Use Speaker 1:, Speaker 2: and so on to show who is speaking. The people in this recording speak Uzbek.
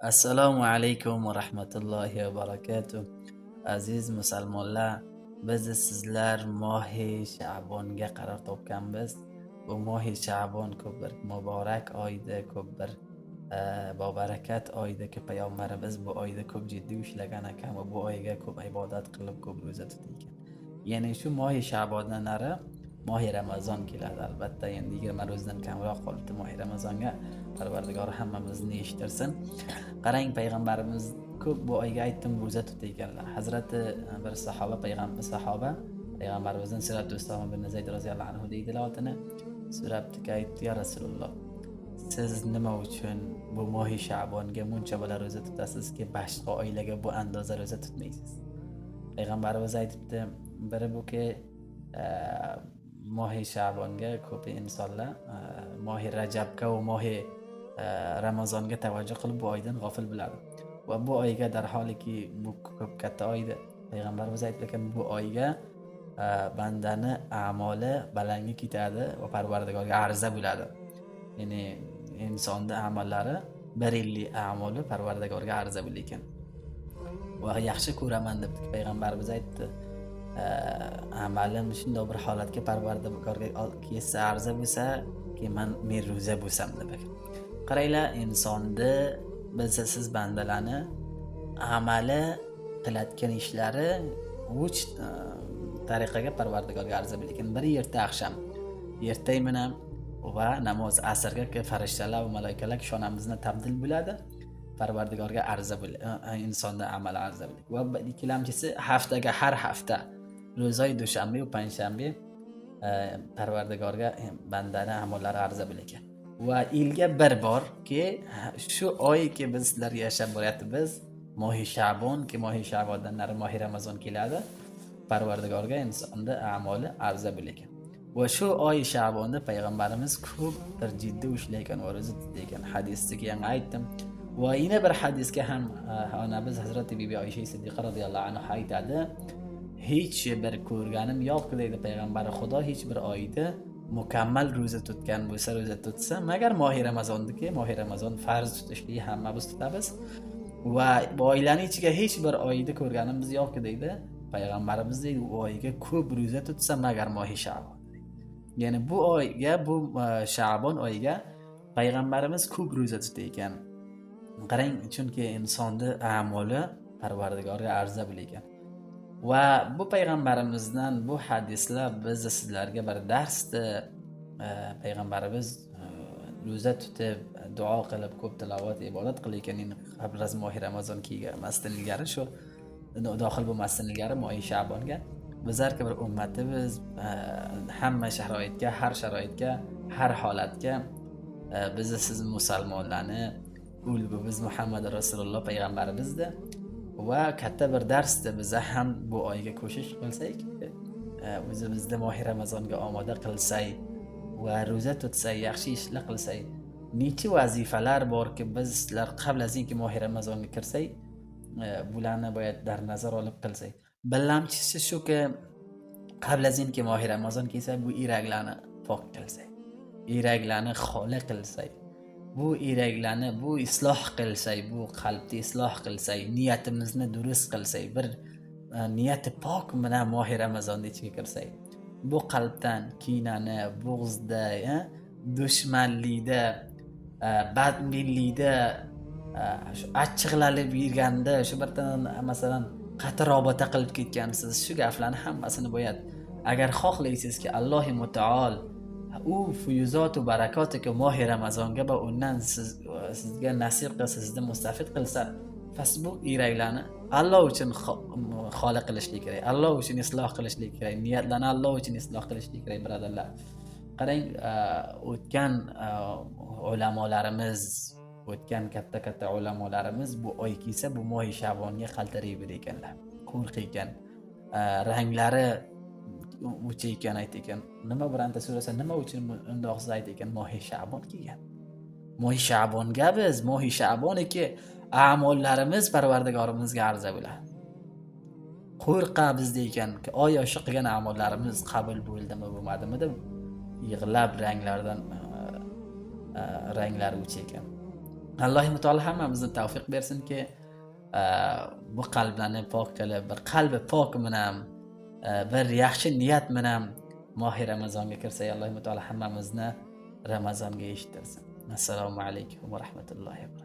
Speaker 1: Assalomu alaykum va rahmatullohi va barakatuh. Aziz musulmonlar, biz sizlar mohi Sha'bonga qaror topganmiz. Bu mohi Sha'bon ko'p bir muborak oyda, ko'p bir bobarakat oyda ki payg'ambarimiz bu oyda ko'p jiddiy ishlagan ekan va bu oyga ko'p ibodat qilib, ko'p ro'za tutgan. Ya'ni shu mohi Sha'bondan nari mohi Ramazon keladi. Albatta endi 20 ro'zdan kamroq qolibdi mohi Ramazonga. Parvardigor hammamizni eshittirsin. Qarang, payg'ambarimiz ko'p bu oyga aytdim ro'za tutganlar. Hazrati bir payg'ambarimizdan Sirat Usama bin Zayd roziyallohu anhu deydilar otini. So'rabdiki, aytdi: "Ya Rasululloh, siz nima uchun bu mohi Sha'bonga muncha bo'la ro'za tutasizki, boshqa oylarga bu andoza ro'za tutmaysiz?" Payg'ambarimiz aytibdi, biri buki mohi Sha'bonga ko'p insonlar mohi Rajabga va mohi Ramazonga tavajjuh qilib bu oydan g'ofil bo'ladi. Va bu oyga darholiki bu ko'p katta oydir. Payg'ambarimiz aytgan bu oyga bandani a'moli balandga ketadi va Parvardigorga arza bo'ladi. Ya'ni insonning amallari bir yillik a'moli Parvardigorga arza bo'lar ekan. Va yaxshi ko'raman deb payg'ambarimiz aytdi. Amalim shunday bir holatga Parvardigorga kelsa arza bo'lsa, ki men ro'za bo'lsam deb. Qaranglar, insonni siz bandalarni amali qilayotgan ishlari uch tariqaga Parvardigorga arza bo'lar ekan. Biri erta axsham, ertay bilan va namoz asrga ki farishtalar va malaikalar shonamizni tabdil bo'ladi. Parvardigorga arza bo'ladi, insonning amali arza bo'ladi. Va ikkilamchisi haftaga har hafta ro'zoy dushanba va panshanba Parvardigorga bandani amallari arza bo'lar ekan. Va yilga bir bor ki shu oyki biz sizlarga yashab boryapmiz, mohi Sha'bon ki mohi Sha'bondan nari mohi Ramazon keladi. Parvardigorga insonning amali arza bo'lar ekan. Va shu oy Sha'bonda payg'ambarimiz ko'p bir jiddiy ishlayotgan va ro'za tutgan hadisga ham aytdim. Va yana bir hadisga ham onamiz Hazrati Bibi Oysha Siddiqa radhiyallohu anha aytadi: hech bir ko'rganim yo'q deydi payg'ambar Xudo, hech bir oyda mukammal ro'za tutgan bo'lsa, ro'za tutsa, magar mohi Ramazondiki, mohi Ramazon farz tutishni hammamiz tutamiz. Va bu oylarning ichiga hech bir oyda ko'rganimiz yo'q deydi payg'ambarimiz, deydi u oyga ko'p ro'za tutsa magar mohi Sha'bon. Ya'ni bu oyga, bu Sha'bon oyiga payg'ambarimiz ko'p ro'za tutgan. Qarang, chunki insonning amali Parvardigorga arza bo'lar ekan. Va bu payg'ambarimizdan bu hadislar biz sizlarga bir darsda payg'ambarimiz ro'za tutib, duo qilib, ko'p tilovat, ibodat qilayotgan qabl az mohi Ramazon kelmasdan ilgari, shu dohil bo'lmasdan ilgari mohi Sha'bonga bizlarga bir ummatimiz hamma sharoitga, har sharoitga, har holatga biz siz musulmonlarni ulg'imiz Muhammad Rasululloh payg'ambarimizda va katta bir darsda biz ham bu oyga ko'shish qilsak, o'zimizni mohi Ramazonga omoda qilsak va ro'za tutsak, yaxshi ishlar qilsak, necha vazifalar borki biz sizlar qabl azinki mohi Ramazonga kirsak, bularni boyat dar nazar olib qilsak. Bilamchisi shuki, qabl azinki mohi Ramazon kelsa, bu yuraklarni pok qilsak, yuraklarni xoli qilsak, bu yuraklarni bu isloh qilsak, bu qalbni isloh qilsak, niyatimizni durust qilsak, bir niyati pok bilan mohi Ramazonga ichiga kirsak, bu qalbdan kinani, bug'zda, dushmanlikda, badminlikda, shu achchiqlanib yurganda, shu birdan masalan qattiq robota qilib ketgansiz, shu gaplarni hammasini bo'yat. Agar xohlaysizki Alloh Mutaol u fuyuzot va barakotiki mohi Ramazonga va undan sizga nasib qilsa, sizni mustafid qilsa, past bu yuraklarni Alloh uchun xoli qilishlik kerak. Alloh uchun isloh qilishlik kerak. Niyatlarni Alloh uchun isloh qilishlik kerak, birodarlar. Qarang, o'tgan ulamolarimiz, o'tgan katta ulamolarimiz bu oy kelsa, bu mohi Sha'bonga qaltirib ekanlar. Qo'rqiykan, ranglari o'cha ekan aytgan. Nima biranta so'rasa, nima uchun undoqsiz aytgan mohi Sha'bon kelgan? Mohi Sha'bonga biz, mohi Sha'boniki a'mollarimiz Parvardigorimizga arza bo'ladi. Qo'rqamiz deganki, oy o'sha qilgan a'mollarimiz qabul bo'ldimi, bo'lmadimi deb yig'lab ranglardan ranglar o'cha ekan. Alloh taolo hammamizni tavfiq bersinki, bu qalblarni pok qilib, bir qalbi pok bilan, bir yaxshi niyat bilan mohi Ramazonga kirsak, Alloh taolo hammamizni Ramazonga eshittirsin. Assalomu alaykum va rahmatullohi va barakatuh.